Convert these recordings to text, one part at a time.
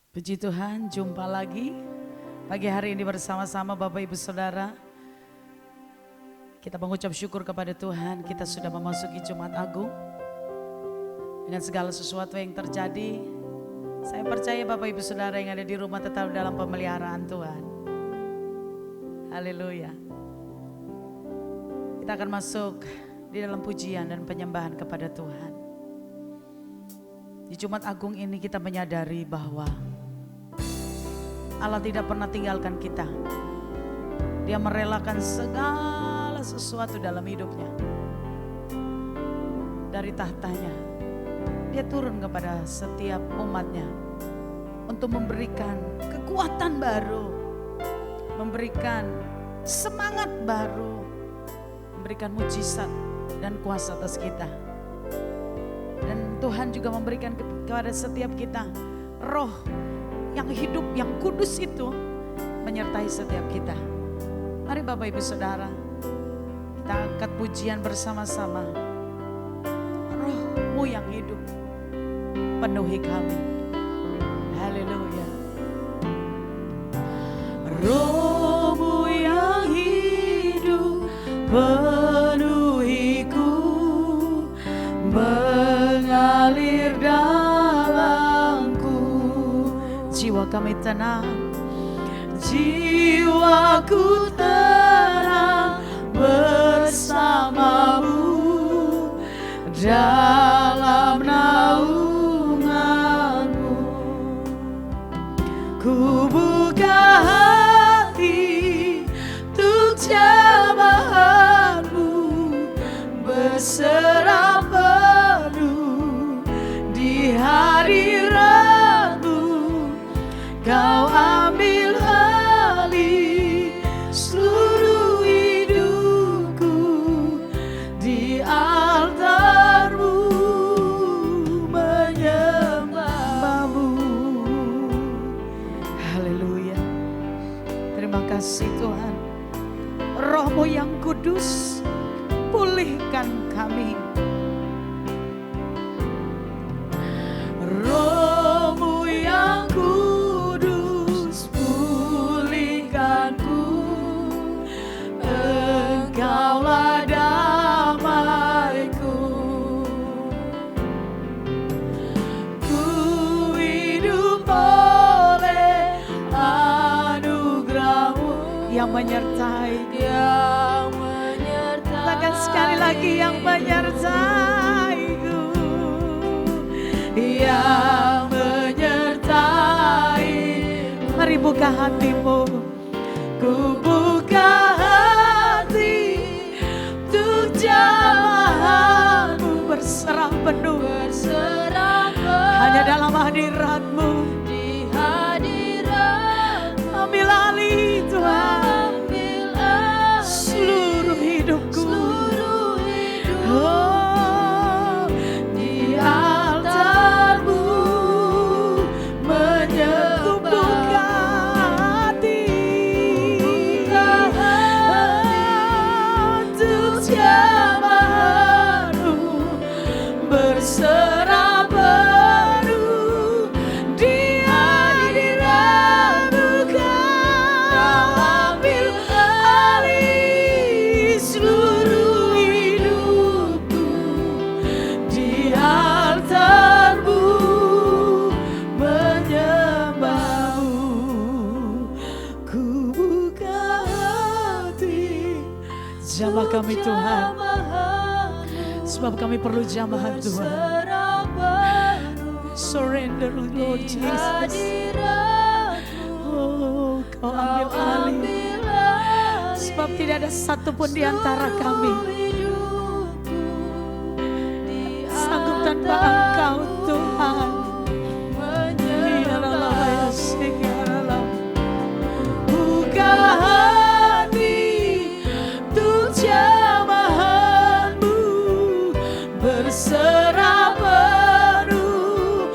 Puji Tuhan, jumpa lagi pagi hari ini bersama-sama Bapak Ibu Saudara. Kita mengucap syukur kepada Tuhan, kita sudah memasuki Jumat Agung. Dengan segala sesuatu yang terjadi, saya percaya Bapak Ibu Saudara yang ada di rumah tetap dalam pemeliharaan Tuhan. Haleluya. Kita akan masuk di dalam pujian dan penyembahan kepada Tuhan. Di Jumat Agung ini kita menyadari bahwa Allah tidak pernah tinggalkan kita. Dia merelakan segala sesuatu dalam hidupnya. Dari tahtanya, dia turun kepada setiap umatnya untuk memberikan kekuatan baru, memberikan semangat baru, memberikan mujizat dan kuasa atas kita. Dan Tuhan juga memberikan kepada setiap kita roh yang hidup, yang kudus itu menyertai setiap kita. Mari Bapak Ibu Saudara, kita angkat pujian bersama-sama. Roh-Mu yang hidup penuhi kami. Haleluya. Roh-Mu yang hidup penuhiku, mengalir dalamku. Jiwa kami tenang, jiwaku tenang bersamamu dalam naunganmu. Ku buka hati untuk jamahanmu, berserah penuh di hadiratmu. Kau ambil alih seluruh hidupku, di altar-Mu menyembah-Mu. Haleluya. Terima kasih Tuhan. Roh-Mu yang kudus, pulihkan kami. Roh-Mu yang kudus, pulihkanku. Engkaulah damaiku. Ku hidup oleh anugerah-Mu yang menyertai. Katakan sekali lagi, yang menyertaiku, yang menyertai. Mari buka hatimu. Ku buka hati untuk jamahanmu, berserah penuh, hanya dalam hadirat-Mu. Di hadirat, ambil alih Tuhan, seluruh hidupku. Oh, di altar-Mu menyembah hati, untuk jamahan-Mu, berserah penuh di hadirat-Mu. Kau ambil alih seluruh hidupku, di altar-Mu menyembah-Mu. Ku buka hati, jamah kami Tuhan, sebab kami perlu jamahan Tuhan. Surrender Lord Jesus. Oh, Kau ambil alih, sebab tidak ada satupun di antara kami sanggup tanpa Engkau Tuhan. Buka hati untuk jamahan-Mu, berserah penuh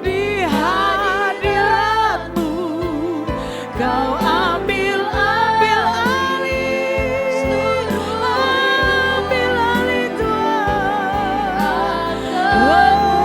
di hadirat-Mu. Kau ambil alih, ambil alih Tuhan. Oh,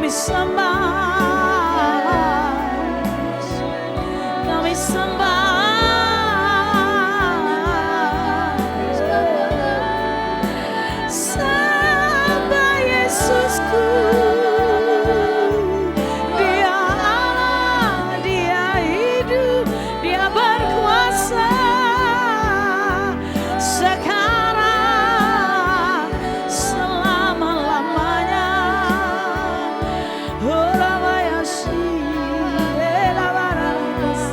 kami sembah, sembah Yesusku. Dia Allah, Dia hidup, Dia berkuasa sekarang selama-lamanya. Oh, Ramayasi, Elabaras,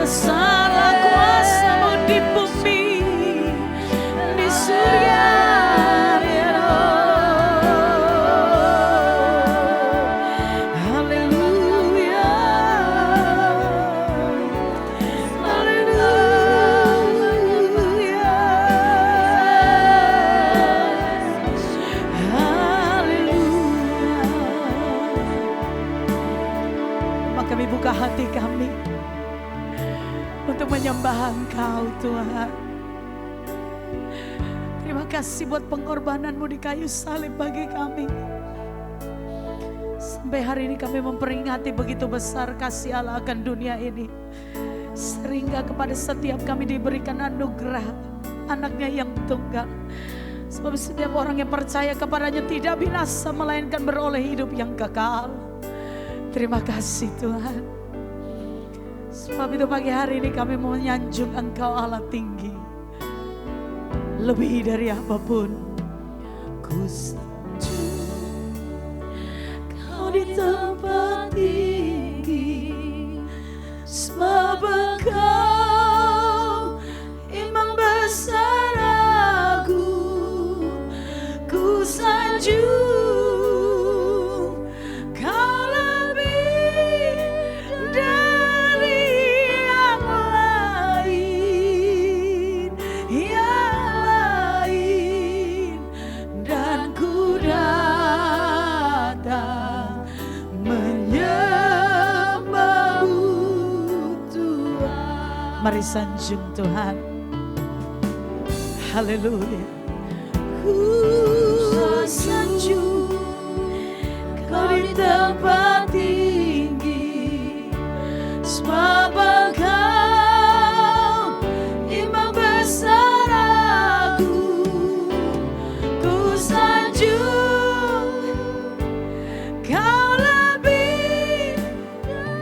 besarlah kuasa-Mu di bumi, di surga, ya Allah. Haleluya, haleluya, haleluya. Maka kami buka hati kami untuk menyembah Engkau, Tuhan. Terima kasih buat pengorbanan-Mu di kayu salib bagi kami. Sampai hari ini kami memperingati begitu besar kasih Allah akan dunia ini, sehingga kepada setiap kami diberikan anugerah anaknya yang tunggal. Sebab setiap orang yang percaya kepadanya tidak binasa, melainkan beroleh hidup yang kekal. Terima kasih Tuhan. Sebab itu pagi hari ini kami mau menyanjung Engkau Allah tinggi, lebih dari apapun. Ku sanjung Kau di tempat tinggi, sebab Engkau imam besar aku. Ku sanjung Kau lebih dari yang lain, dan ku datang menyembah-Mu Tuhan. Mari sanjung Tuhan. Haleluya. Ku sanjung Kau di tempat tinggi, sebab Engkau imam besar aku. Ku sanjung Kau lebih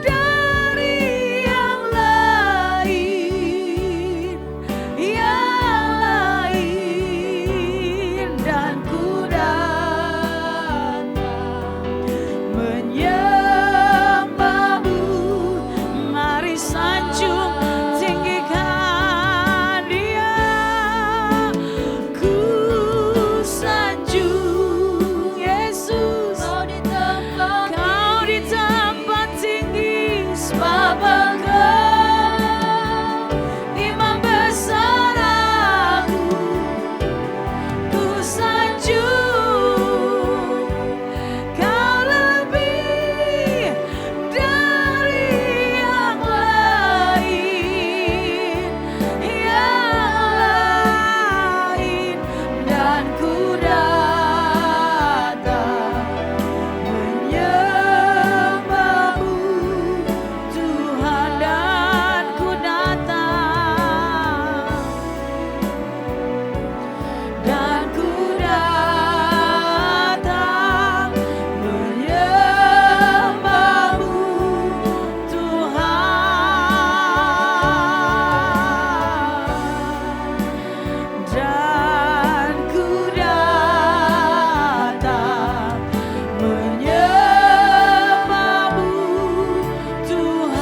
dari yang lain, dan ku datang menyembah-Mu. Mari sanjung, tinggikan Dia. Ku sanjung Yesus, Kau di tempat tinggi, sebab Engkau imam besar aku. Ku sanjung Kau lebih dari yang lain, dan ku datang menyembah-Mu Tuhan, dan ku datang, menyembah-Mu Tuhan, dan ku datang menyembah-Mu Tuhan.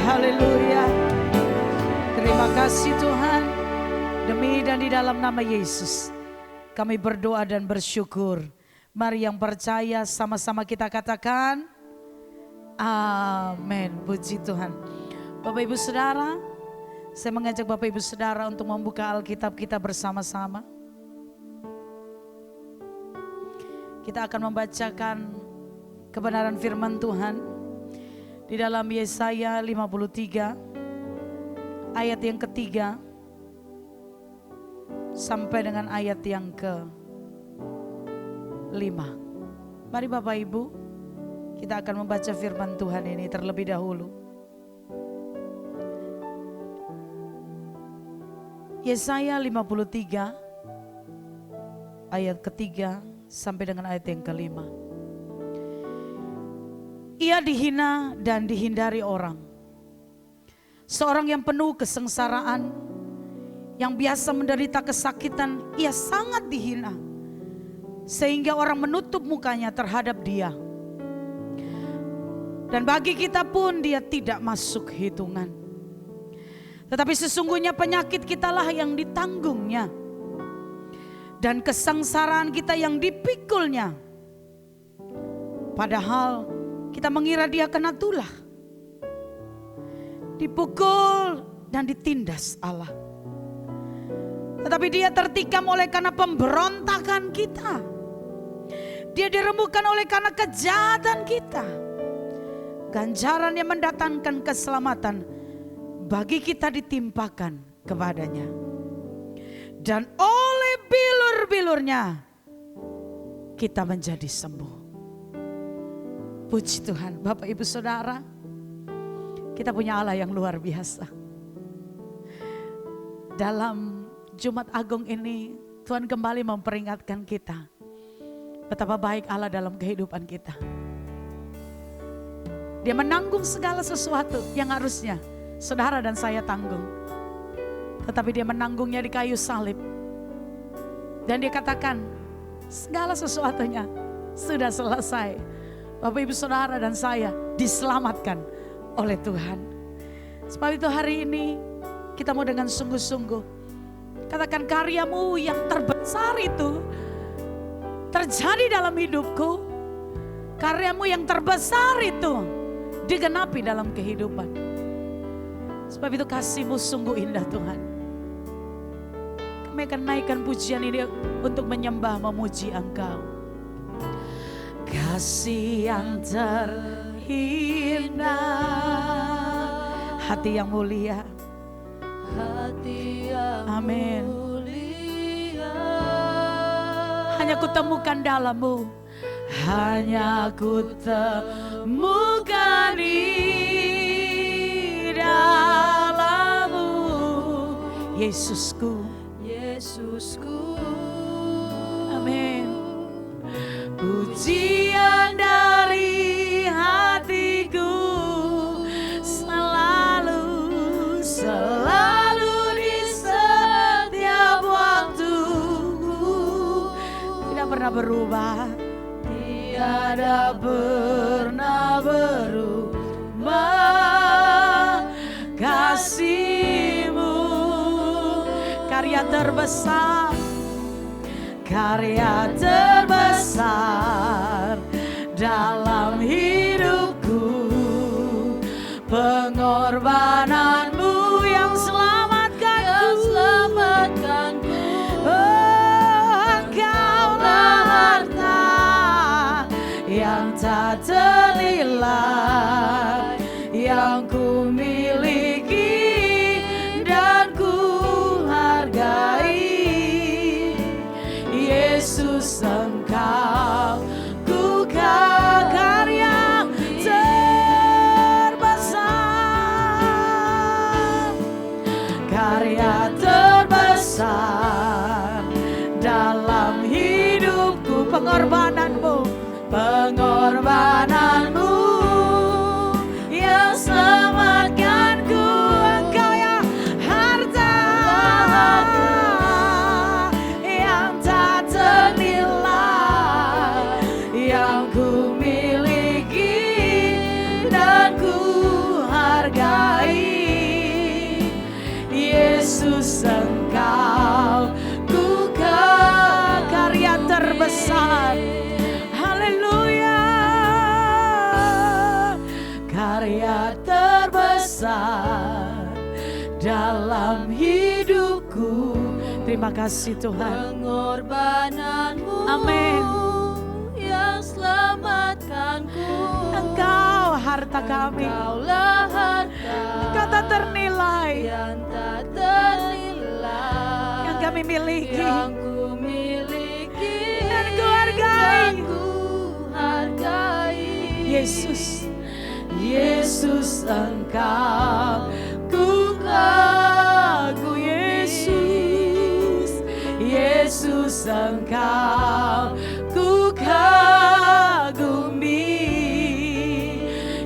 Haleluya. Terima kasih Tuhan. Demi dan di dalam nama Yesus kami berdoa dan bersyukur. Mari yang percaya sama-sama kita katakan amin. Puji Tuhan. Bapak Ibu Saudara, saya mengajak Bapak Ibu Saudara untuk membuka Alkitab kita bersama-sama. Kita akan membacakan kebenaran firman Tuhan di dalam Yesaya 53 ayat yang ketiga sampai dengan ayat yang ke-5. Mari Bapak Ibu, kita akan membaca firman Tuhan ini terlebih dahulu. Yesaya 53 ayat ketiga sampai dengan ayat yang ke-5. Ia dihina dan dihindari orang. Seorang yang penuh kesengsaraan, yang biasa menderita kesakitan, ia sangat dihina, sehingga orang menutup mukanya terhadap dia. Dan bagi kita pun dia tidak masuk hitungan. Tetapi sesungguhnya penyakit kitalah yang ditanggungnya, dan kesengsaraan kita yang dipikulnya. Padahal kita mengira dia kena tulah, dipukul dan ditindas Allah. Tetapi dia tertikam oleh karena pemberontakan kita. Dia dirembukan oleh karena kejahatan kita. Ganjaran yang mendatangkan keselamatan bagi kita ditimpakan kepadanya. Dan oleh bilur-bilurnya kita menjadi sembuh. Puji Tuhan. Bapak Ibu Saudara, kita punya Allah yang luar biasa. Dalam Jumat Agung ini Tuhan kembali memperingatkan kita betapa baik Allah dalam kehidupan kita. Dia menanggung segala sesuatu yang harusnya saudara dan saya tanggung. Tetapi dia menanggungnya di kayu salib. Dan dia katakan segala sesuatunya sudah selesai. Bapak Ibu Saudara dan saya diselamatkan oleh Tuhan. Sebab itu hari ini kita mau dengan sungguh-sungguh katakan karyamu yang terbesar itu terjadi dalam hidupku. Karyamu yang terbesar itu digenapi dalam kehidupan. Sebab itu kasih-Mu sungguh indah Tuhan. Kami akan naikkan pujian ini untuk menyembah memuji Engkau. Kasih yang terindah, hati yang mulia, hati yang amin. mulia. Hanya kutemukan dalam-Mu, hanya kutemukan di dalam-Mu, Yesusku, Yesusku. amin. Pujian dari hatiku selalu, selalu di setiap waktu, tidak pernah berubah, tiada pernah berubah. Kasih-Mu karya terbesar, karya terbesar dalam hidupku. Pengorbanan-Mu yang selamatkanku. Oh, Engkaulah harta yang tak ternilai, yang ku miliki dan ku hargai. Yesus, Engkau ku karya terbesar, karya terbesar dalam hidupku. Pengorbanan-Mu, pengorbanan-Mu yang selamatkanku. Engkau ya harta yang tak ternilai, yang ku miliki dan ku hargai. Yesus, Engkau ku karya terbesar. Haleluya, karya terbesar dalam hidupku. Terima kasih Tuhan. Pengorbanan-Mu Amin. selamatkanku. Engkau harta kami, Engkaulah harta Engkau tak ternilai yang tak ternilai, yang kami miliki, yang ku miliki dan ku hargai. dan ku hargai. Yesus, Yesus Engkau ku kagumi. Yesus Engkau ku kagumi.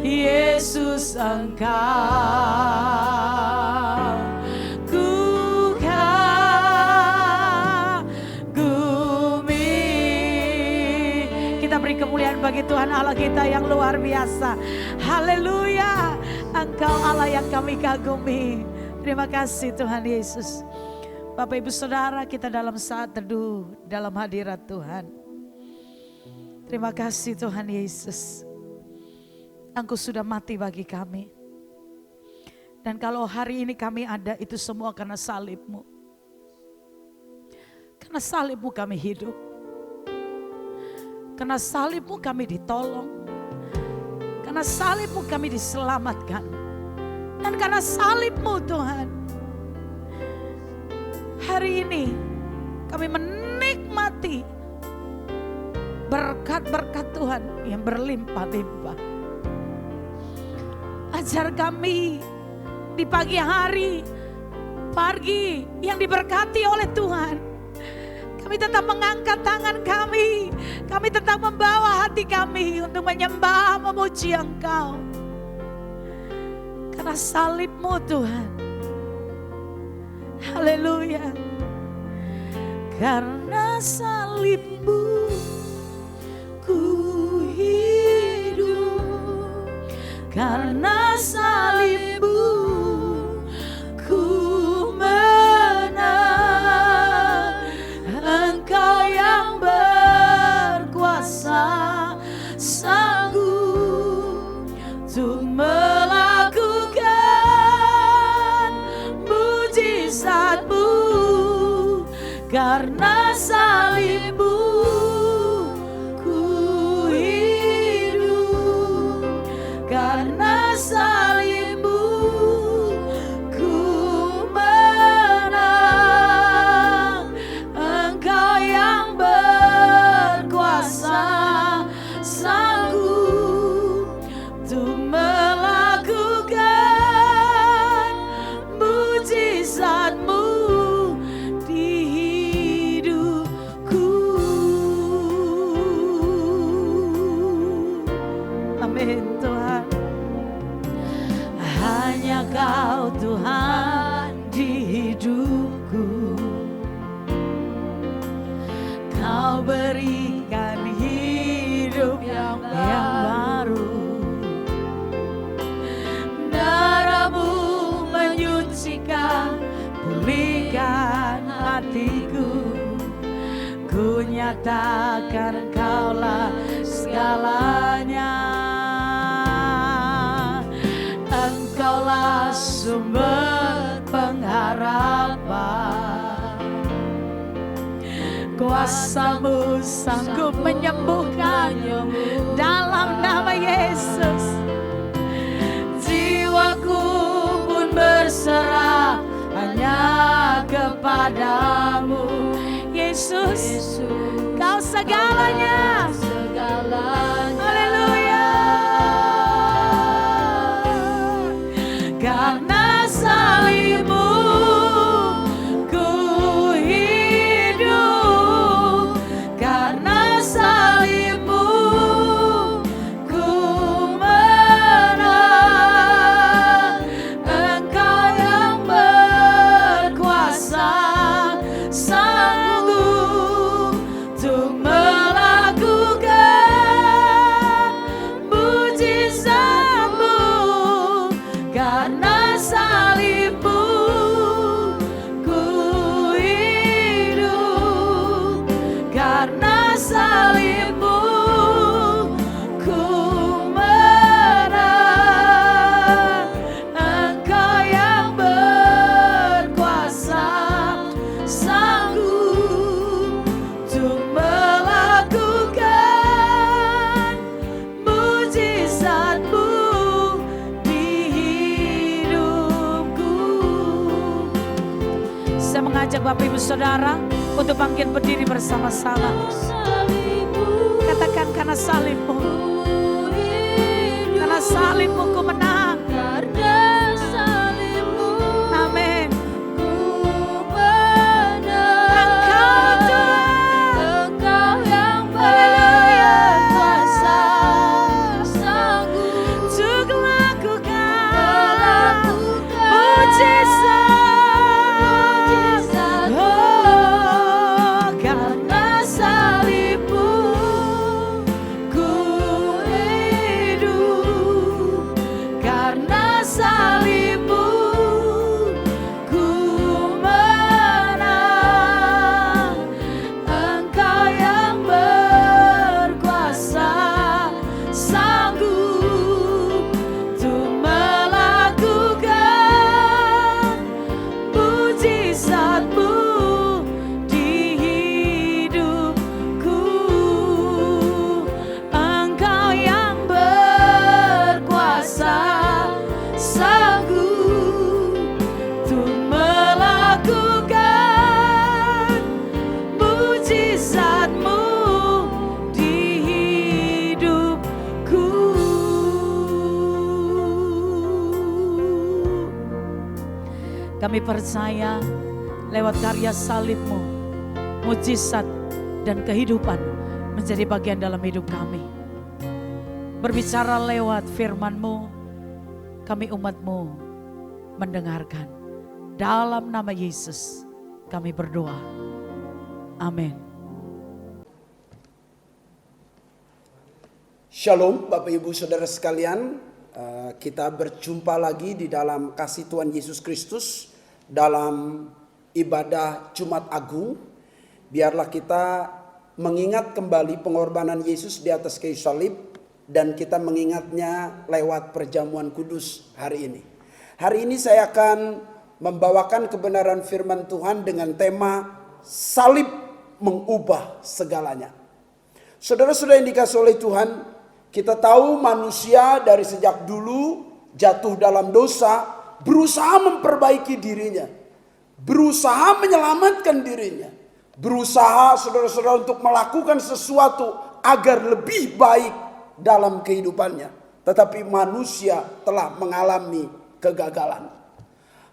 Yesus Engkau ku kagumi. kita beri kemuliaan bagi Tuhan Allah kita yang luar biasa. Haleluya, Engkau Allah yang kami kagumi. Terima kasih Tuhan Yesus. Bapak Ibu Saudara, kita dalam saat teduh dalam hadirat Tuhan. Terima kasih Tuhan Yesus. Engkau sudah mati bagi kami. Dan kalau hari ini kami ada, itu semua karena salib-Mu. Karena salib-Mu kami hidup. Karena salib-Mu kami ditolong. Karena salib-Mu kami diselamatkan. Dan karena salib-Mu Tuhan, hari ini kami menikmati berkat-berkat Tuhan yang berlimpah-limpah. Ajar kami di pagi hari, pagi yang diberkati oleh Tuhan, kami tetap mengangkat tangan kami tetap membawa hati kami untuk menyembah, memuji Engkau. Karena salib-Mu Tuhan. Haleluya. Karena salib-Mu ku hidup. Karena salib-Mu ku menang. Engkau yang berkuasa sanggup untuk melakukan mujizat-Mu. Karena salib-Mu ku hidup. Karena salib-Mu ku menang. Engkau yang berkuasa sanggup untuk melakukan mujizat-Mu di hidupku. Amin Tuhan. Hanya Kau Tuhan di hidupku. Kau berikan hidup yang baru. Darah-Mu menyucikan, pulihkan hatiku. Ku nyatakan Engkaulah segalanya. Engkaulah sumber pengharapan. Kuasa-Mu sanggup menyembuhkan dalam nama Yesus. Jiwaku pun berserah hanya kepadamu. Yesus, Kau segalanya. Haleluya. Karena salib-Mu ku hidup. Karena salib-Mu ku menang. Engkau yang berkuasa sanggup untuk melakukan Bapak Ibu Saudara untuk bangkit berdiri bersama-sama. Katakan, karena salibmu, karena salibmu ku menang. Karena salibmu, Amin. ku menang. Engkau yang berkuasa, sanggup Untuk melakukan mujizat. Oh, karena salibmu, ku hidup. Karena salibmu, ku menang. Engkau yang berkuasa, sanggup untuk melakukan mujizat-Mu di hidupku. Engkau yang berkuasa, sanggup untuk melakukan mujizat-Mu di hidupku. Kami percaya lewat karya salib-Mu, mujizat dan kehidupan menjadi bagian dalam hidup kami. Berbicara lewat firman-Mu, kami umat-Mu mendengarkan. Dalam nama Yesus kami berdoa. Amin. Shalom Bapak Ibu Saudara sekalian, kita berjumpa lagi di dalam kasih Tuhan Yesus Kristus dalam ibadah Jumat Agung. Biarlah kita mengingat kembali pengorbanan Yesus di atas kayu salib dan kita mengingatnya lewat perjamuan kudus hari ini. Hari ini saya akan membawakan kebenaran firman Tuhan dengan tema salib mengubah segalanya. Saudara-saudara yang dikasihi oleh Tuhan, kita tahu manusia dari sejak dulu jatuh dalam dosa, berusaha memperbaiki dirinya, berusaha menyelamatkan dirinya, berusaha saudara-saudara untuk melakukan sesuatu agar lebih baik dalam kehidupannya. Tetapi manusia telah mengalami kegagalan.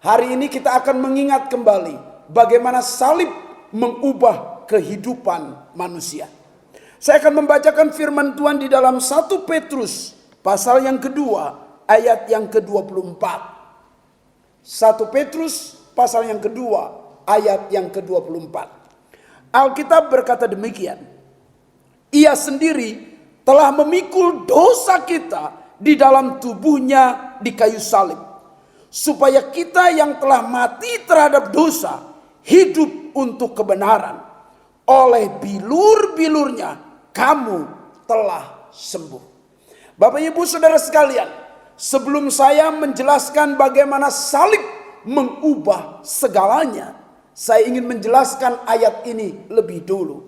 Hari ini kita akan mengingat kembali bagaimana salib mengubah kehidupan manusia. Saya akan membacakan firman Tuhan di dalam 1 Petrus pasal yang kedua ayat yang ke-24. 1 Petrus pasal yang kedua ayat yang ke-24. Alkitab berkata demikian. Ia sendiri telah memikul dosa kita di dalam tubuhnya di kayu salib, supaya kita yang telah mati terhadap dosa hidup untuk kebenaran. Oleh bilur-bilurnya kamu telah sembuh. Bapak Ibu Saudara sekalian, sebelum saya menjelaskan bagaimana salib mengubah segalanya, saya ingin menjelaskan ayat ini lebih dulu.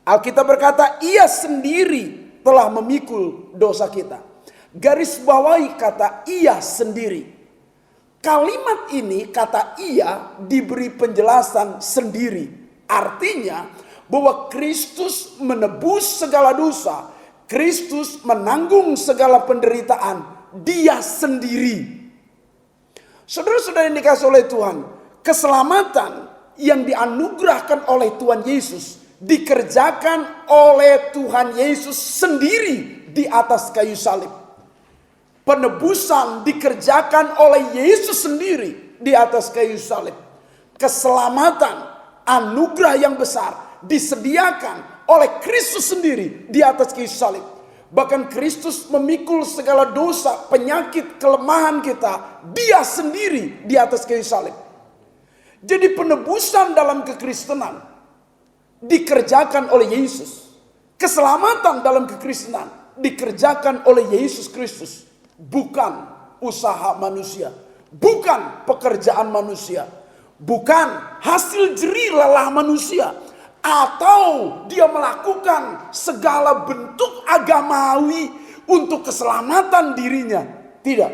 Alkitab berkata, ia sendiri telah memikul dosa kita. Garis bawahi kata ia sendiri. Kalimat ini, kata ia, diberi penjelasan sendiri. Artinya bahwa Kristus menebus segala dosa, Kristus menanggung segala penderitaan, dia sendiri. Saudara-saudara yang dikasihi oleh Tuhan, keselamatan yang dianugerahkan oleh Tuhan Yesus dikerjakan oleh Tuhan Yesus sendiri di atas kayu salib. Penebusan dikerjakan oleh Yesus sendiri di atas kayu salib. Keselamatan, anugerah yang besar disediakan oleh Kristus sendiri di atas kayu salib. Bahkan Kristus memikul segala dosa, penyakit, kelemahan kita, dia sendiri di atas kayu salib. Jadi penebusan dalam kekristenan dikerjakan oleh Yesus. Keselamatan dalam kekristenan dikerjakan oleh Yesus Kristus. Bukan usaha manusia, bukan pekerjaan manusia, bukan hasil jerih lelah manusia, atau dia melakukan segala bentuk agamawi untuk keselamatan dirinya. Tidak,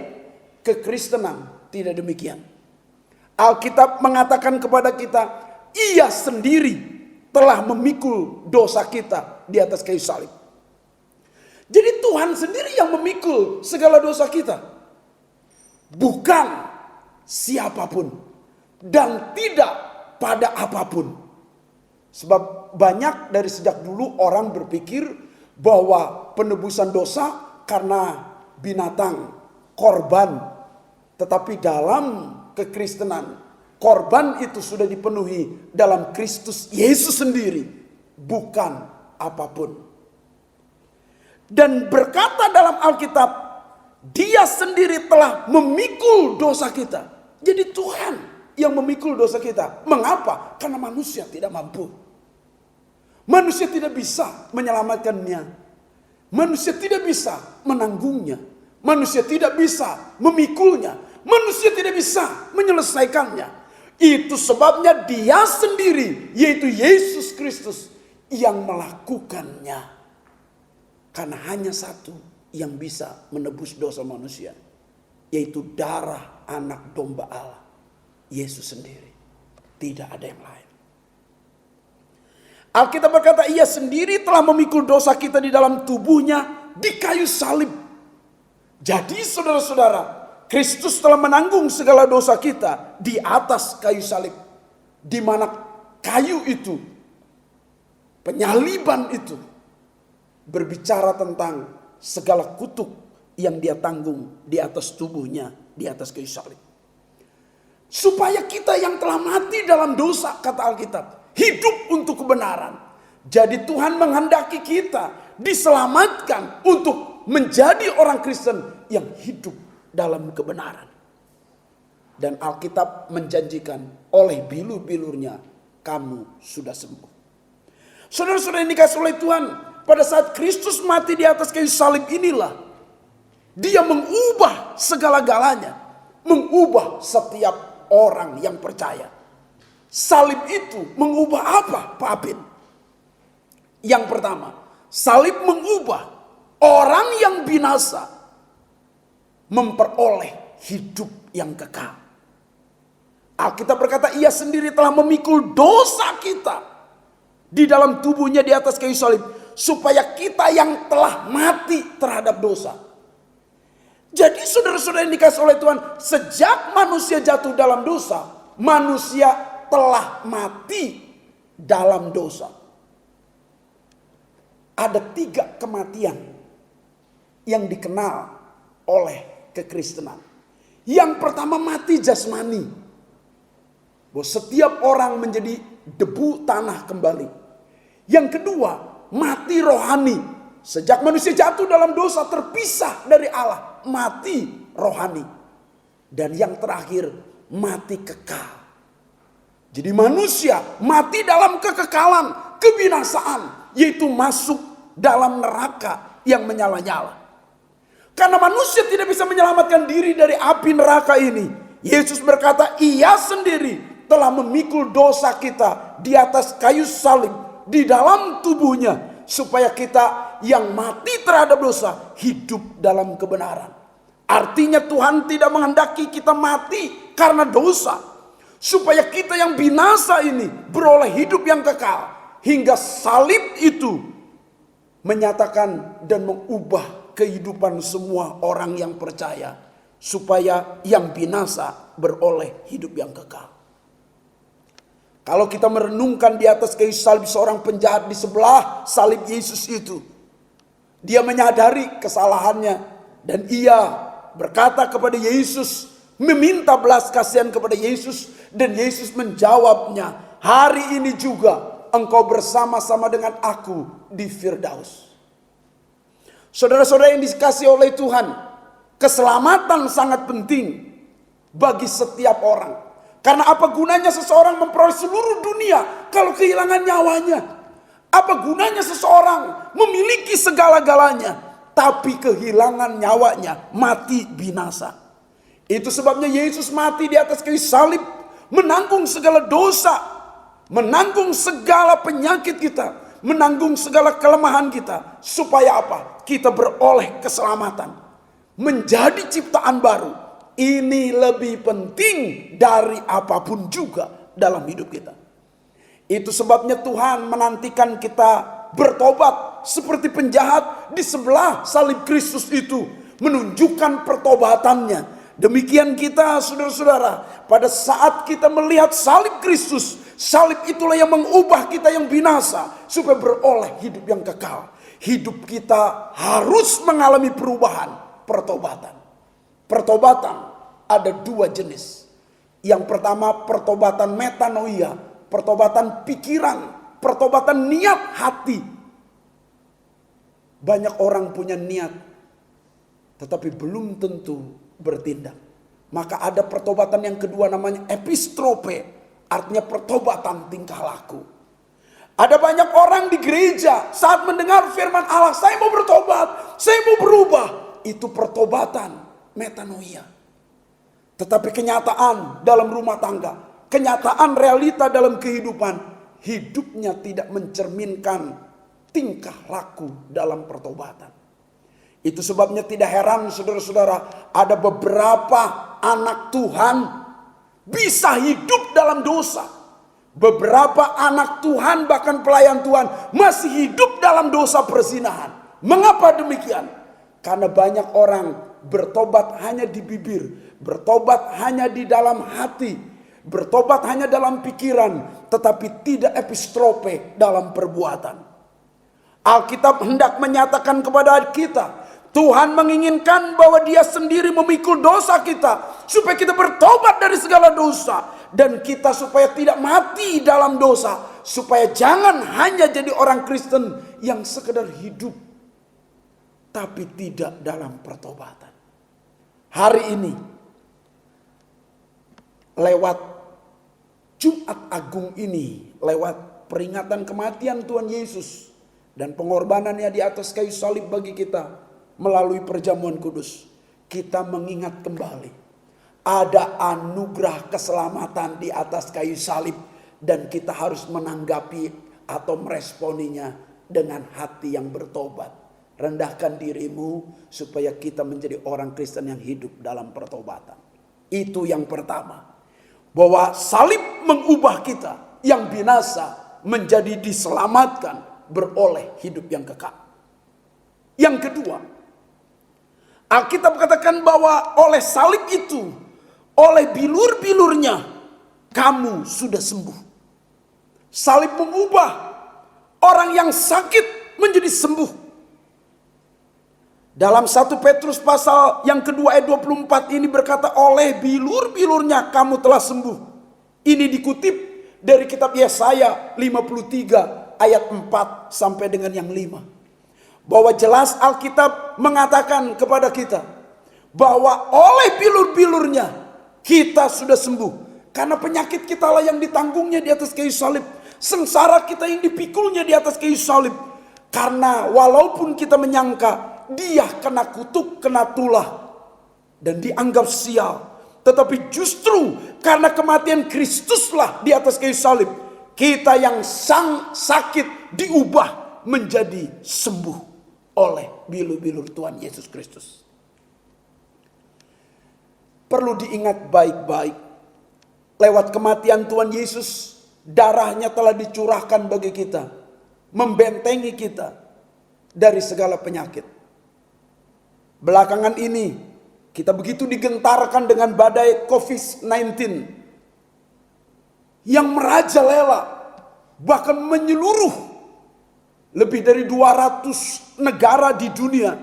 kekristenan tidak demikian. Alkitab mengatakan kepada kita, Ia sendiri telah memikul dosa kita di atas kayu salib. Jadi Tuhan sendiri yang memikul segala dosa kita. Bukan siapapun. Dan tidak pada apapun. Sebab banyak dari sejak dulu orang berpikir bahwa penebusan dosa karena binatang, korban. Tetapi dalam kekristenan, korban itu sudah dipenuhi dalam Kristus Yesus sendiri. Bukan apapun. Dan berkata dalam Alkitab, Dia sendiri telah memikul dosa kita. Jadi Tuhan yang memikul dosa kita. Mengapa? Karena manusia tidak mampu. Manusia tidak bisa menyelamatkannya. Manusia tidak bisa menanggungnya. Manusia tidak bisa memikulnya. Manusia tidak bisa menyelesaikannya. Itu sebabnya Dia sendiri, yaitu Yesus Kristus, yang melakukannya. Karena hanya satu yang bisa menebus dosa manusia, yaitu darah anak domba Allah, Yesus sendiri. Tidak ada yang lain. Alkitab berkata, Ia sendiri telah memikul dosa kita di dalam tubuhnya di kayu salib. Jadi saudara-saudara, Kristus telah menanggung segala dosa kita di atas kayu salib. Di mana kayu itu, penyaliban itu, berbicara tentang segala kutuk yang Dia tanggung di atas tubuhnya, di atas kayu salib. Supaya kita yang telah mati dalam dosa, kata Alkitab, hidup untuk kebenaran. Jadi Tuhan menghendaki kita diselamatkan untuk menjadi orang Kristen yang hidup dalam kebenaran. Dan Alkitab menjanjikan, oleh bilur-bilurnya kamu sudah sembuh. Saudara-saudara yang dikasihi oleh Tuhan, pada saat Kristus mati di atas kayu salib inilah Dia mengubah segala-galanya, mengubah setiap orang yang percaya. Salib itu mengubah apa, Pak Apin? Yang pertama, salib mengubah orang yang binasa memperoleh hidup yang kekal. Alkitab berkata, Ia sendiri telah memikul dosa kita di dalam tubuhnya di atas kayu salib, supaya kita yang telah mati terhadap dosa. Jadi saudara-saudara yang dikasihi oleh Tuhan, sejak manusia jatuh dalam dosa, manusia telah mati dalam dosa. Ada 3 kematian yang dikenal oleh kekristenan. Yang pertama, mati jasmani. Bahwa setiap orang menjadi debu tanah kembali. Yang kedua, mati rohani. Sejak manusia jatuh dalam dosa, terpisah dari Allah, mati rohani. Dan yang terakhir, mati kekal. Jadi manusia mati dalam kekekalan, kebinasaan, yaitu masuk dalam neraka yang menyala-nyala. Karena manusia tidak bisa menyelamatkan diri dari api neraka ini, Yesus berkata, Ia sendiri telah memikul dosa kita di atas kayu salib di dalam tubuhnya, supaya kita yang mati terhadap dosa hidup dalam kebenaran. Artinya Tuhan tidak menghendaki kita mati karena dosa, supaya kita yang binasa ini beroleh hidup yang kekal. Hingga salib itu menyatakan dan mengubah kehidupan semua orang yang percaya, supaya yang binasa beroleh hidup yang kekal. Kalau kita merenungkan di atas kayu salib seorang penjahat di sebelah salib Yesus itu, dia menyadari kesalahannya dan ia berkata kepada Yesus, meminta belas kasihan kepada Yesus, dan Yesus menjawabnya, hari ini juga engkau bersama-sama dengan aku di Firdaus. Saudara-saudara yang dikasihi oleh Tuhan, keselamatan sangat penting bagi setiap orang. Karena apa gunanya seseorang memperoleh seluruh dunia kalau kehilangan nyawanya? Apa gunanya seseorang memiliki segala-galanya tapi kehilangan nyawanya, mati binasa? Itu sebabnya Yesus mati di atas kayu salib, menanggung segala dosa, menanggung segala penyakit kita, menanggung segala kelemahan kita. Supaya apa? Kita beroleh keselamatan, menjadi ciptaan baru. Ini lebih penting dari apapun juga dalam hidup kita. Itu sebabnya Tuhan menantikan kita bertobat seperti penjahat di sebelah salib Kristus itu menunjukkan pertobatannya. Demikian kita saudara-saudara, pada saat kita melihat salib Kristus, salib itulah yang mengubah kita yang binasa supaya beroleh hidup yang kekal. Hidup kita harus mengalami perubahan, pertobatan. Pertobatan ada dua jenis. Yang pertama pertobatan metanoia, pertobatan pikiran, pertobatan niat hati. Banyak orang punya niat, tetapi belum tentu bertindak. Maka ada pertobatan yang kedua namanya epistrope, artinya pertobatan tingkah laku. Ada banyak orang di gereja saat mendengar firman Allah, saya mau bertobat, saya mau berubah. Itu pertobatan metanoia. Tetapi kenyataan dalam rumah tangga, kenyataan realita dalam kehidupan, hidupnya tidak mencerminkan tingkah laku dalam pertobatan. Itu sebabnya tidak heran saudara-saudara, ada beberapa anak Tuhan bisa hidup dalam dosa. Beberapa anak Tuhan bahkan pelayan Tuhan masih hidup dalam dosa perzinahan. Mengapa demikian? Karena banyak orang bertobat hanya di bibir, bertobat hanya di dalam hati, bertobat hanya dalam pikiran, tetapi tidak epistrope dalam perbuatan. Alkitab hendak menyatakan kepada kita, Tuhan menginginkan bahwa Dia sendiri memikul dosa kita supaya kita bertobat dari segala dosa dan kita supaya tidak mati dalam dosa, supaya jangan hanya jadi orang Kristen yang sekedar hidup tapi tidak dalam pertobatan. Hari ini lewat Jumat Agung ini, lewat peringatan kematian Tuhan Yesus dan pengorbanannya di atas kayu salib bagi kita, melalui perjamuan kudus, kita mengingat kembali ada anugerah keselamatan di atas kayu salib, dan kita harus menanggapi atau meresponinya dengan hati yang bertobat. Rendahkan dirimu supaya kita menjadi orang Kristen yang hidup dalam pertobatan. Itu yang pertama, bahwa salib mengubah kita yang binasa menjadi diselamatkan, beroleh hidup yang kekal. Yang kedua, Alkitab katakan bahwa oleh salib itu, oleh bilur-bilurnya, kamu sudah sembuh. Salib mengubah orang yang sakit menjadi sembuh. Dalam 1 Petrus pasal yang kedua ayat 24 ini berkata, oleh bilur-bilurnya kamu telah sembuh. Ini dikutip dari kitab Yesaya 53 ayat 4 sampai dengan yang 5. Bahwa jelas Alkitab mengatakan kepada kita bahwa oleh bilur-bilurnya kita sudah sembuh. Karena penyakit kita lah yang ditanggungnya di atas kayu salib. Sengsara kita yang dipikulnya di atas kayu salib. Karena walaupun kita menyangka Dia kena kutuk, kena tulah, dan dianggap sial, tetapi justru karena kematian Kristuslah di atas kayu salib, kita yang sakit diubah menjadi sembuh oleh bilur-bilur Tuhan Yesus Kristus. Perlu diingat baik-baik, lewat kematian Tuhan Yesus, darahnya telah dicurahkan bagi kita, membentengi kita dari segala penyakit. Belakangan ini kita begitu digentarkan dengan badai COVID-19 yang merajalela, bahkan menyeluruh. Lebih dari 200 negara di dunia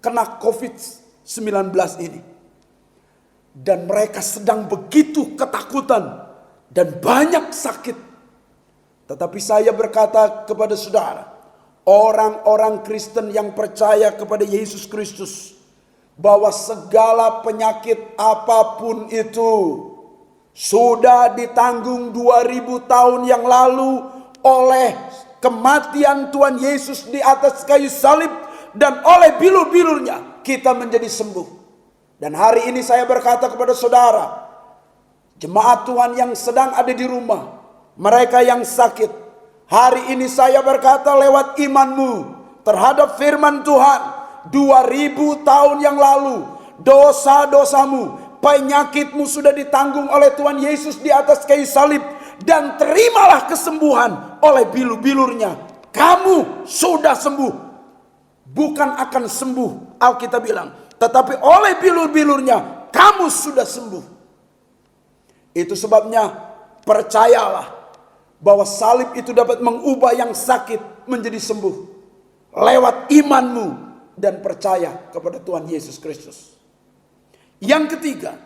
kena COVID-19 ini. Dan mereka sedang begitu ketakutan dan banyak sakit. Tetapi saya berkata kepada saudara, orang-orang Kristen yang percaya kepada Yesus Kristus, bahwa segala penyakit apapun itu sudah ditanggung 2000 tahun yang lalu oleh kematian Tuhan Yesus di atas kayu salib, dan oleh bilur-bilurnya kita menjadi sembuh. Dan hari ini saya berkata kepada saudara, jemaat Tuhan yang sedang ada di rumah, mereka yang sakit, hari ini saya berkata lewat imanmu terhadap firman Tuhan, 2000 tahun yang lalu dosa-dosamu, penyakitmu sudah ditanggung oleh Tuhan Yesus di atas kayu salib. dan terimalah kesembuhan oleh bilur-bilurnya. Kamu sudah sembuh. Bukan akan sembuh, Alkitab bilang, tetapi oleh bilur-bilurnya kamu sudah sembuh. Itu sebabnya percayalah bahwa salib itu dapat mengubah yang sakit menjadi sembuh lewat imanmu dan percaya kepada Tuhan Yesus Kristus. Yang ketiga,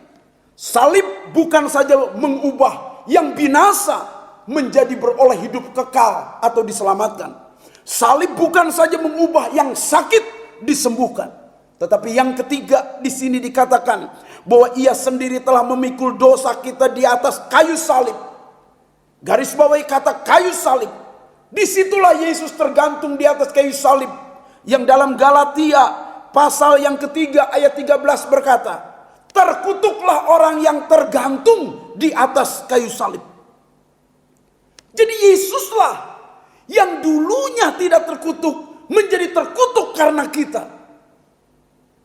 salib bukan saja mengubah yang binasa menjadi beroleh hidup kekal atau diselamatkan. Salib bukan saja mengubah yang sakit disembuhkan, tetapi yang ketiga di sini dikatakan bahwa ia sendiri telah memikul dosa kita di atas kayu salib. Garis bawahi kata kayu salib. Disitulah Yesus tergantung di atas kayu salib, yang dalam Galatia pasal yang ketiga ayat 13 berkata, terkutuklah orang yang tergantung di atas kayu salib. Jadi Yesuslah yang dulunya tidak terkutuk menjadi terkutuk karena kita.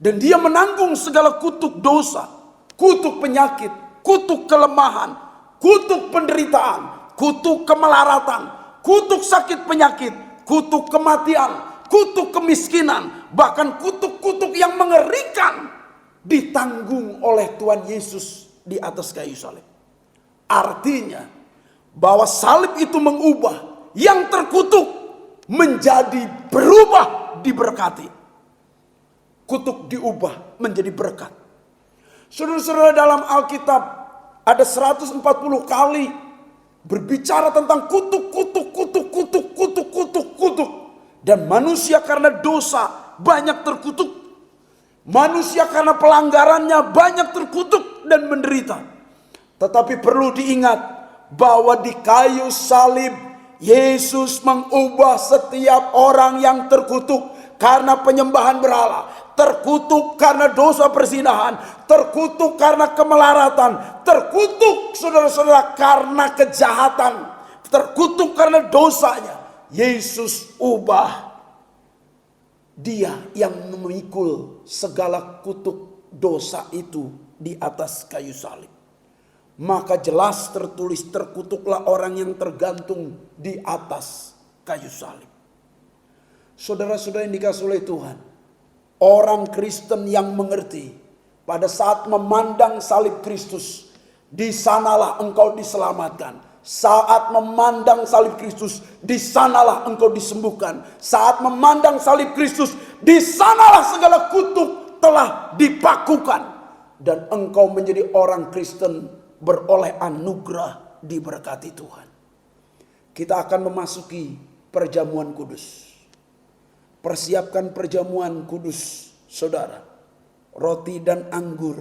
Dan dia menanggung segala kutuk dosa, kutuk penyakit, kutuk kelemahan, kutuk penderitaan, kutuk kemelaratan, kutuk sakit penyakit, kutuk kematian, kutuk kemiskinan, bahkan kutuk-kutuk yang mengerikan ditanggung oleh Tuhan Yesus di atas kayu salib. Artinya bahwa salib itu mengubah yang terkutuk menjadi berubah diberkati. Kutuk diubah menjadi berkat. Saudara-saudara, dalam Alkitab ada 140 kali berbicara tentang kutuk. Dan manusia karena dosa banyak terkutuk. Manusia karena pelanggarannya banyak terkutuk dan menderita. Tetapi perlu diingat bahwa di kayu salib Yesus mengubah setiap orang yang terkutuk karena penyembahan berhala, terkutuk karena dosa perzinahan, terkutuk karena kemelaratan, terkutuk saudara-saudara karena kejahatan, terkutuk karena dosanya. Yesus ubah. Dia yang memikul segala kutuk dosa itu di atas kayu salib. Maka jelas tertulis, terkutuklah orang yang tergantung di atas kayu salib. Saudara-saudara yang dikasihi oleh Tuhan, orang Kristen yang mengerti pada saat memandang salib Kristus, di sanalah engkau diselamatkan. Saat memandang salib Kristus, di sanalah engkau disembuhkan. Saat memandang salib Kristus, di sanalah segala kutuk telah dipakukan. Dan engkau menjadi orang Kristen beroleh anugerah, diberkati Tuhan. Kita akan memasuki perjamuan kudus. Persiapkan perjamuan kudus, saudara. Roti dan anggur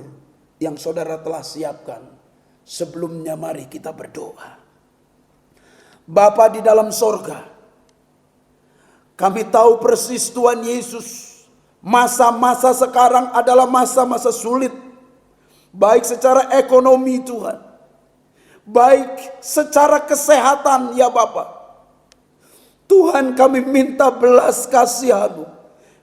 yang saudara telah siapkan. Sebelumnya mari kita berdoa. Bapa di dalam sorga, kami tahu persis Tuhan Yesus, masa-masa sekarang adalah masa-masa sulit. Baik secara ekonomi Tuhan, baik secara kesehatan ya Bapa. Tuhan, kami minta belas kasihan-Mu.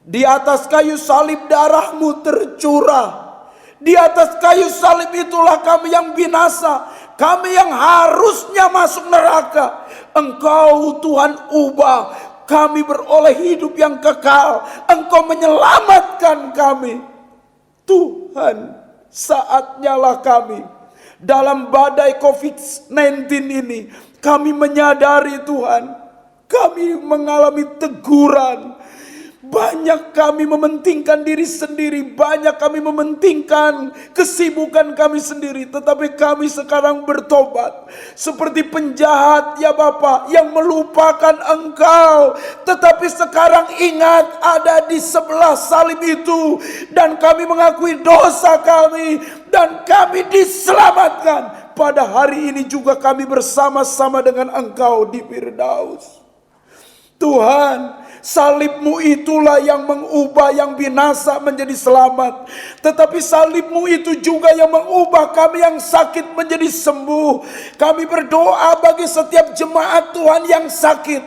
Di atas kayu salib darah-Mu tercurah. Di atas kayu salib itulah kami yang binasa, kami yang harusnya masuk neraka. Engkau Tuhan ubah, kami beroleh hidup yang kekal. Engkau menyelamatkan kami. Tuhan, saatnya lah kami dalam badai COVID-19 ini, kami menyadari Tuhan, kami mengalami teguran. Banyak kami mementingkan diri sendiri, banyak kami mementingkan kesibukan kami sendiri. Tetapi kami sekarang bertobat seperti penjahat ya Bapa yang melupakan Engkau. Tetapi sekarang ingat ada di sebelah salib itu, dan kami mengakui dosa kami, dan kami diselamatkan. Pada hari ini juga kami bersama-sama dengan Engkau di Firdaus. Tuhan, salib-Mu itulah yang mengubah yang binasa menjadi selamat. Tetapi salib-Mu itu juga yang mengubah kami yang sakit menjadi sembuh. Kami berdoa bagi setiap jemaat Tuhan yang sakit.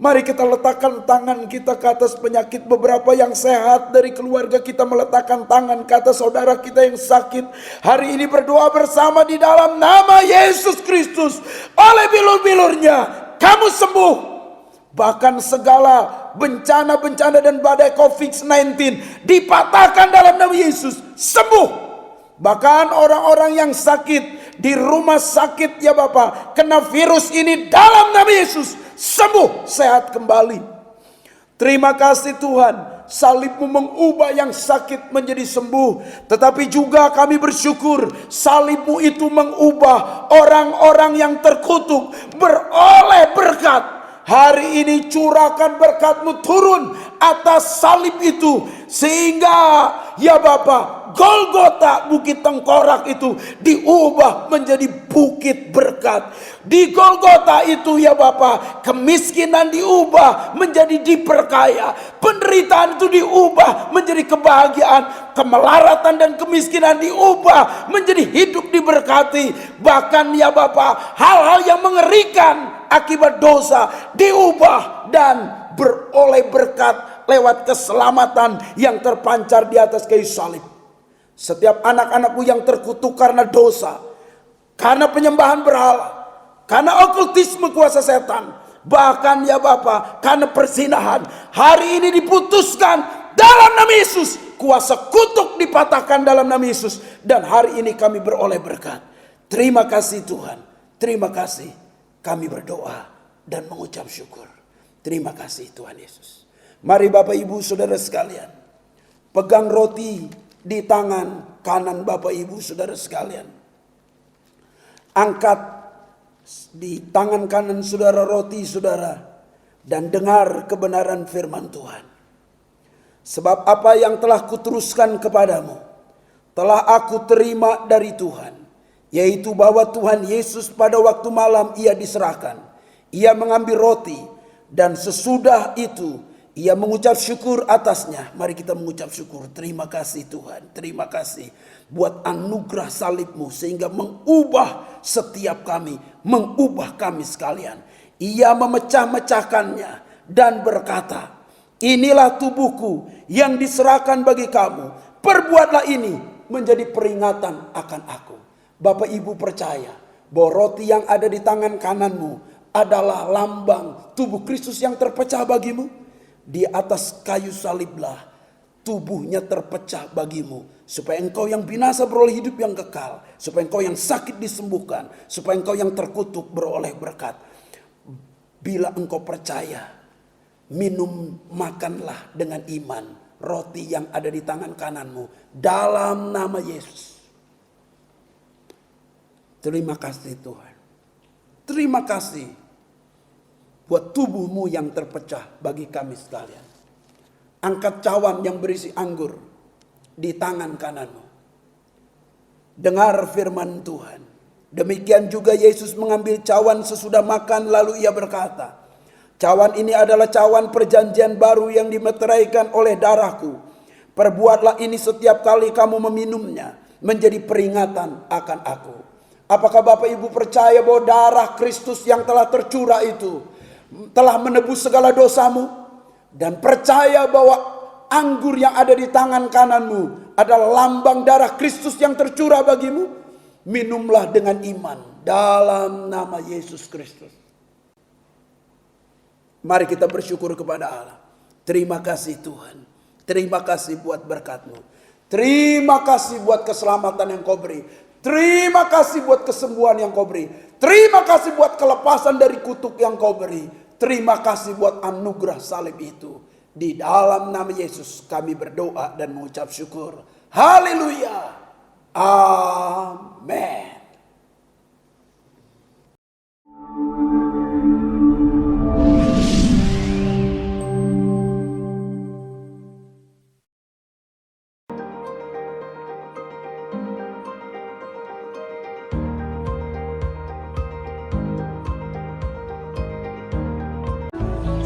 Mari kita letakkan tangan kita ke atas penyakit. Beberapa yang sehat dari keluarga kita meletakkan tangan ke atas saudara kita yang sakit. Hari ini berdoa bersama di dalam nama Yesus Kristus. Oleh bilur-bilurnya kamu sembuh. Bahkan segala bencana-bencana dan badai COVID-19 dipatahkan dalam nama Yesus. Sembuh. Bahkan orang-orang yang sakit di rumah sakit ya Bapak, kena virus ini dalam nama Yesus. Sembuh, sehat kembali. Terima kasih Tuhan, salib-Mu mengubah yang sakit menjadi sembuh. Tetapi juga kami bersyukur, salib-Mu itu mengubah orang-orang yang terkutuk beroleh berkat. Hari ini curahkan berkat-Mu turun atas salib itu. Sehingga ya Bapak, Golgota, Bukit Tengkorak itu diubah menjadi bukit berkat. Di Golgota itu ya Bapak, kemiskinan diubah menjadi diperkaya. Penderitaan itu diubah menjadi kebahagiaan. Kemelaratan dan kemiskinan diubah menjadi hidup diberkati. Bahkan ya Bapak, hal-hal yang mengerikan akibat dosa diubah dan beroleh berkat lewat keselamatan yang terpancar di atas kayu salib. Setiap anak-anakmu yang terkutuk karena dosa, karena penyembahan berhala, karena okultisme kuasa setan, bahkan ya Bapak karena perzinahan, hari ini diputuskan dalam nama Yesus. Kuasa kutuk dipatahkan dalam nama Yesus. Dan hari ini kami beroleh berkat. Terima kasih Tuhan. Terima kasih. Kami berdoa dan mengucap syukur. Terima kasih Tuhan Yesus. Mari Bapak Ibu Saudara sekalian, pegang roti di tangan kanan Bapak Ibu Saudara sekalian. Angkat di tangan kanan saudara roti saudara, dan dengar kebenaran firman Tuhan. Sebab apa yang telah kuteruskan kepadamu telah aku terima dari Tuhan, yaitu bahwa Tuhan Yesus pada waktu malam ia diserahkan, ia mengambil roti, dan sesudah itu ia mengucap syukur atasnya. Mari kita mengucap syukur. Terima kasih Tuhan. Terima kasih buat anugerah salib-Mu sehingga mengubah setiap kami. Mengubah kami sekalian. Ia memecah-mecahkannya dan berkata, inilah tubuhku yang diserahkan bagi kamu. Perbuatlah ini menjadi peringatan akan aku. Bapak Ibu percaya bahwa roti yang ada di tangan kananmu adalah lambang tubuh Kristus yang terpecah bagimu. Di atas kayu saliblah tubuhnya terpecah bagimu, supaya engkau yang binasa beroleh hidup yang kekal, supaya engkau yang sakit disembuhkan, supaya engkau yang terkutuk beroleh berkat. Bila engkau percaya, minum makanlah dengan iman roti yang ada di tangan kananmu dalam nama Yesus. Terima kasih Tuhan. Terima kasih buat tubuhmu yang terpecah bagi kami sekalian. Angkat cawan yang berisi anggur di tangan kananmu. Dengar firman Tuhan. Demikian juga Yesus mengambil cawan sesudah makan, lalu ia berkata, cawan ini adalah cawan perjanjian baru yang dimeteraikan oleh darahku. Perbuatlah ini setiap kali kamu meminumnya, menjadi peringatan akan aku. Apakah Bapak Ibu percaya bahwa darah Kristus yang telah tercurah itu telah menebus segala dosamu? Dan percaya bahwa anggur yang ada di tangan kananmu adalah lambang darah Kristus yang tercurah bagimu? Minumlah dengan iman dalam nama Yesus Kristus. Mari kita bersyukur kepada Allah. Terima kasih Tuhan. Terima kasih buat berkat-Mu. Terima kasih buat keselamatan yang Kau beri. Terima kasih buat kesembuhan yang Kau beri. Terima kasih buat kelepasan dari kutuk yang Kau beri. Terima kasih buat anugerah salib itu. Di dalam nama Yesus kami berdoa dan mengucap syukur. Haleluya. Amin.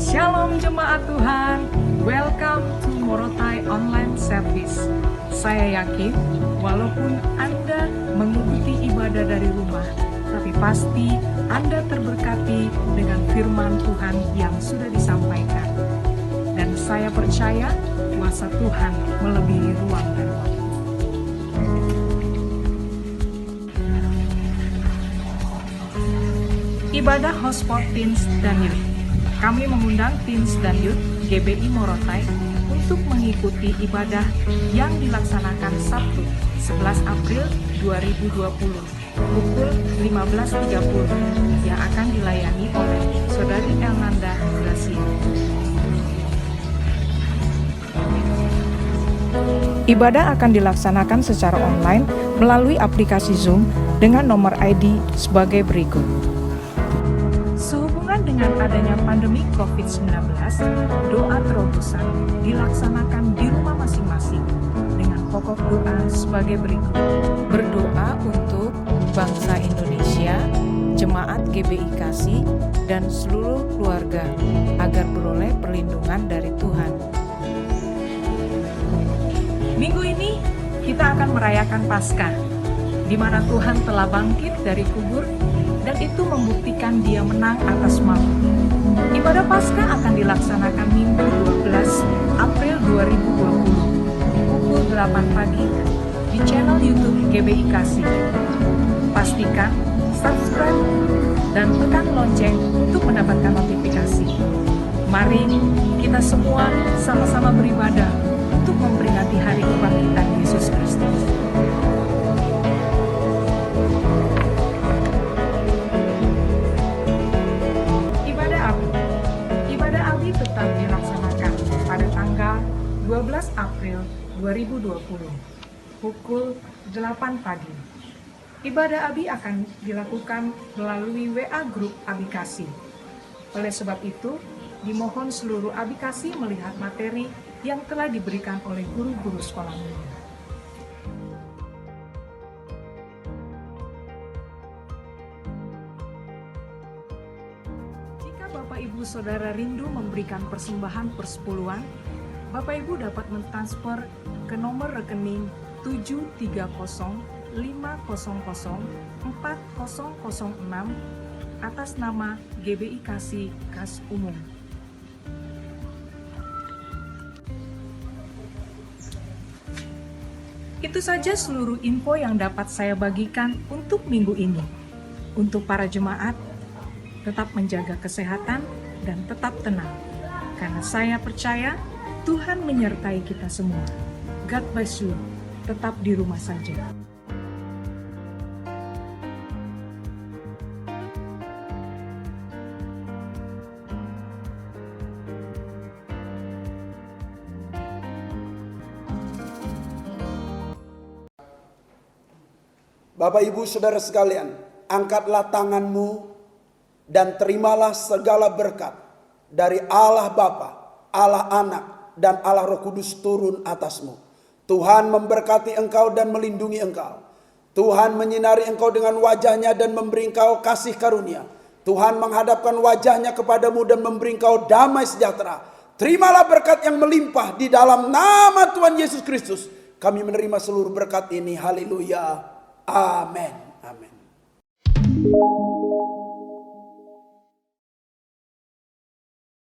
Shalom jemaat Tuhan, welcome to Morotai Online Service. Saya yakin walaupun Anda mengikuti ibadah dari rumah, tapi pasti Anda terberkati dengan firman Tuhan yang sudah disampaikan. Dan saya percaya kuasa Tuhan melebihi ruang dan waktu. Ibadah Hotspot Teens dan Youth. Kami mengundang Teens dan Youth GBI Morotai untuk mengikuti ibadah yang dilaksanakan Sabtu 11 April 2020 pukul 15.30 yang akan dilayani oleh Saudari Elnanda Gracia. Ibadah akan dilaksanakan secara online melalui aplikasi Zoom dengan nomor ID sebagai berikut. Sehubungan dengan adanya pandemi COVID-19, doa terobosan dilaksanakan di rumah masing-masing dengan pokok doa sebagai berikut. Berdoa untuk bangsa Indonesia, jemaat GBI Kasih, dan seluruh keluarga agar beroleh perlindungan dari Tuhan. Minggu ini kita akan merayakan Paskah, di mana Tuhan telah bangkit dari kubur dan itu membuktikan Dia menang atas maut. Ibadah Paskah akan dilaksanakan Minggu 12 April 2020 pukul 8 pagi di channel YouTube GBI Kasih. Pastikan subscribe dan tekan lonceng untuk mendapatkan notifikasi. Mari kita semua sama-sama beribadah untuk memperingati hari kebangkitan Yesus Kristus. Ibadah Abi tetap dilaksanakan pada tanggal 12 April 2020 pukul 8 pagi. Ibadah Abi akan dilakukan melalui WA Grup Abi Kasih. Oleh sebab itu, dimohon seluruh Abi Kasih melihat materi yang telah diberikan oleh guru-guru sekolah minggu. Jika Bapak Ibu Saudara rindu memberikan persembahan persepuluhan, Bapak Ibu dapat mentransfer ke nomor rekening 730-500-4006 atas nama GBI Kasih Kas Umum. Itu saja seluruh info yang dapat saya bagikan untuk minggu ini. Untuk para jemaat, tetap menjaga kesehatan dan tetap tenang. Karena saya percaya Tuhan menyertai kita semua. God bless you. Tetap di rumah saja. Bapak Ibu Saudara sekalian, angkatlah tanganmu dan terimalah segala berkat dari Allah Bapa, Allah Anak, dan Allah Roh Kudus turun atasmu. Tuhan memberkati engkau dan melindungi engkau. Tuhan menyinari engkau dengan wajahnya dan memberi engkau kasih karunia. Tuhan menghadapkan wajahnya kepadamu dan memberi engkau damai sejahtera. Terimalah berkat yang melimpah di dalam nama Tuhan Yesus Kristus. Kami menerima seluruh berkat ini. Haleluya. Amin. Amin.